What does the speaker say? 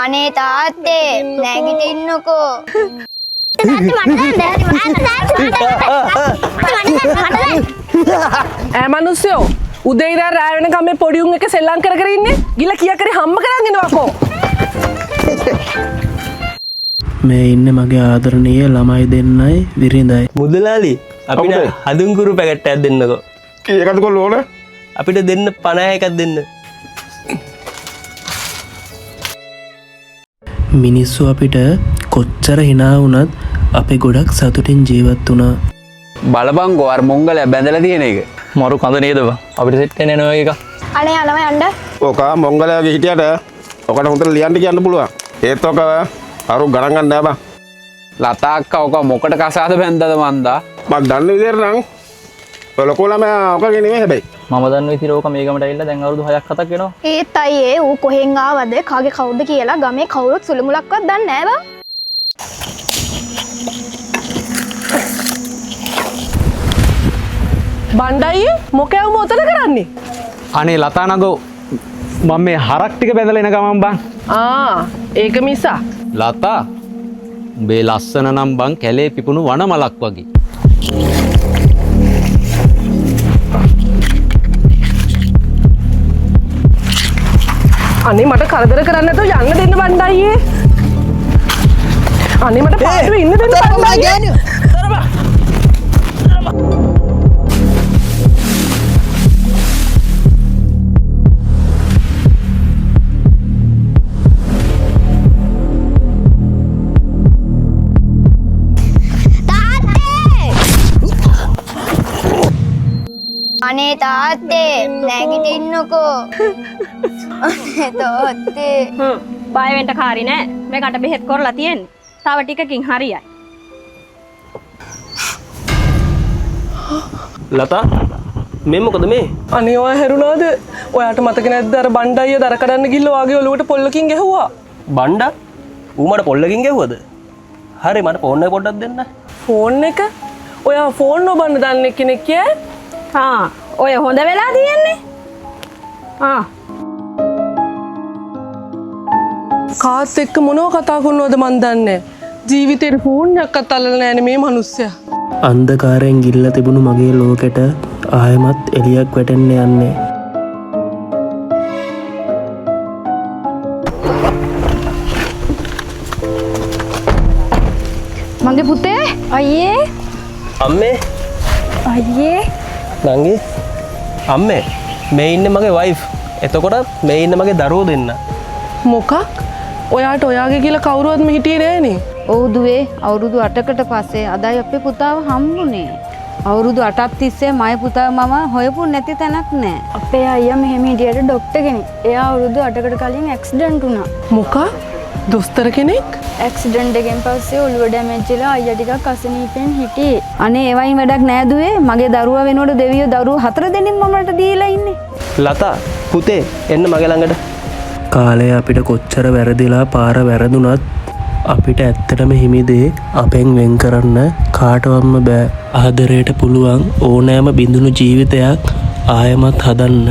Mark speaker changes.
Speaker 1: අනේ තාත්තේ නැගිටින්නකෝ.
Speaker 2: මිනිස්සෝ උදේ ඉඳන් රෑ වෙනකම් මේ පොඩි උන් එක සෙල්ලම් කර කර ඉන්නේ. ගිල කියා කරේ හම්බ කරන් එනවාකෝ.
Speaker 3: මේ ඉන්නේ මගේ ආදරණීය ළමයි දෙන්නයි විරිඳයි.
Speaker 4: මුදලාලි අපිට හඳුන්කුරු පැකට්ටයක් දෙන්නකෝ.
Speaker 5: ඒකද කොල්ලෝ ඕන?
Speaker 4: අපිට දෙන්න 50 එකක් දෙන්න.
Speaker 3: මිනිස්සු අපිට කොච්චර hina වුණත් අපි ගොඩක් සතුටින් ජීවත් වුණා.
Speaker 6: බලපංකෝ අර මොංගලයා බැඳලා තියෙන එක. මරු කඳ නේද බං? අපිට සෙට් වෙන්නේ නැහැ එක.
Speaker 1: අනේ යනවා යන්න.
Speaker 5: ඔක මොංගලයාගේ හිටියට ඔකට හොඳට ලියන්න කියන්න පුළුවන්. ඒත් ඔක අරු ගණන් ගන්න නෑ බං.
Speaker 6: ලතා අක්කා ඔක මොකට කසාද බැඳද මන්දා?
Speaker 5: මම දන්න විදිහට නම් ඔය ලොකෝ ළමයා ඔකගේ නෙමෙයි හැබැයි.
Speaker 6: මම දන්න විදිහට ඕක මේ ගමට ඇවිල්ලා දැන් අවුරුදු 6ක් 7ක් වෙනවා.
Speaker 1: ඒත් අයියේ ඌ කොහෙන් ආවද කාගේ කවුද කියලා ගමේ කවුරුත් සුළු මුලක්වත් දන්නේ නෑ බං.
Speaker 2: බණ්ඩයි මොකෑව මොතන කරන්නේ?
Speaker 6: අනේ ලතා නගෝ මම මේ හරක් ටික බැඳලා එන ගමන් බං.
Speaker 2: ඒක මිසා.
Speaker 6: ලතා උඹේ ලස්සන නම් බං කැලේ පිපුණු වනමලක් වගේ.
Speaker 2: අනේ මට කරදර කරන්න නැතුව යන්න දෙන්න බණ්ඩයි. අනේ මට පාඩුවේ ඉන්න දෙන්න බණ්ඩයි.
Speaker 1: අනේ තාත්තේ නැගිටින්නකෝ. අනේ තාත්තේ.
Speaker 7: බය වෙන්න කාරි නෑ. මේකට බෙහෙත් කරලා තියෙන්නේ. තව ටිකකින් හරියයි.
Speaker 4: ලතා මේ මොකද මේ?
Speaker 2: අනේ ඔය හැරුණාද? ඔයාට මතක නැද්ද අර බණ්ඩයිය දර කඩන්න ගිහලා වාගේ ඔලුවට පොල්ලකින් ගැහුවා.
Speaker 4: බණ්ඩා ඌ මට පොල්ලකින් ගැහුවද? හරි මට ෆෝන් එක පොඩ්ඩක් දෙන්න.
Speaker 2: ෆෝන් එක? ඔයා ෆෝන් නොබන්න දන්නේ කෙනෙක් කිය?
Speaker 7: ඔය හොඳ වෙලා තියෙන්නේ.
Speaker 2: කාත් එක්ක මොනව කතා කරනවද මන් දන්නේ. ජීවිතේ ෆෝන් එකක්වත් අල්ලලා නැන්නේ මේ මිනිස්සයා.
Speaker 3: අන්ධකාරයෙන් ගිල්ලා තිබුණු මගේ ලෝකෙට ආයෙමත් එළියක් වැටෙන්න යන්නේ.
Speaker 1: මගේ පුතේ අයියේ
Speaker 4: අම්මේ
Speaker 1: අයියේ
Speaker 4: නංගි අම්මේ මේ ඉන්නේ මගේ වයිෆ්. එතකොට මේ ඉන්නේ මගේ දරුවෝ දෙන්න.
Speaker 2: මොකක්? ඔයාට ඔයාගේ කියලා කවුරුවත්ම හිටියේ නෑනේ.
Speaker 8: ඔව් දුවේ අවුරුදු 8කට පස්සේ අදයි අපේ පුතාව හම්බුනේ. අවුරුදු 8ක් තිස්සේ මගේ පුතාව මම හොයපු නැති තැනක් නෑ.
Speaker 1: අපේ අයියා මෙහෙම හිටියට ડોක්ටර් කෙනෙක්. එයා අවුරුදු 8කට කලින් ඇක්සිඩන්ට් වුණා.
Speaker 2: මොකක්? දොස්තර කෙනෙක්?
Speaker 1: ඇක්සිඩන්ට් එකෙන් පස්සේ ඔළුව ඩැමේජ් වෙලා අයියා ටිකක් අසනීපෙන් හිටියේ.
Speaker 8: අනේ ඒවයින් වැඩක් නෑ දුවේ. මගේ දරුවා වෙනුවට දෙවියෝ දරුවෝ 4 දෙනෙක් මමට දීලා ඉන්නේ.
Speaker 4: ලතා පුතේ එන්න මගේ ළඟට.
Speaker 3: කාලය අපිට කොච්චර වැරදිලා පාර වැරදුනත් අපිට ඇත්තටම හිමිදේ අපෙන් වෙන් කරන්න කාටවත්ම බෑ. ආදරයට පුළුවන් ඕනෑම බිඳුණු ජීවිතයක් ආයමත් හදන්න.